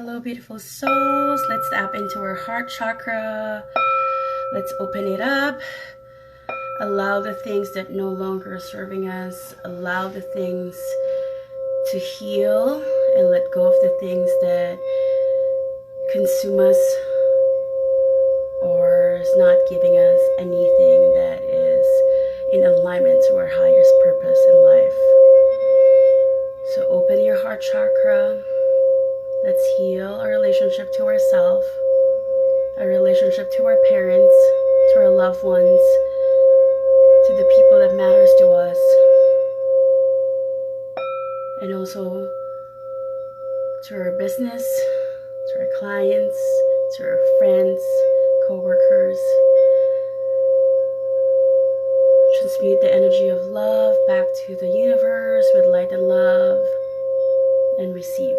Hello, beautiful souls. Let's tap into our heart chakra. Let's open it up. Allow the things that no longer are serving us. Allow the things to heal and let go of the things that consume us or is not giving us anything that is in alignment to our highest purpose in life. So open your heart chakra. Let's heal our relationship to ourselves, our relationship to our parents, to our loved ones, to the people that matters to us, and also to our business, to our clients, to our friends, co-workers. Transmute the energy of love back to the universe with light and love, and receive.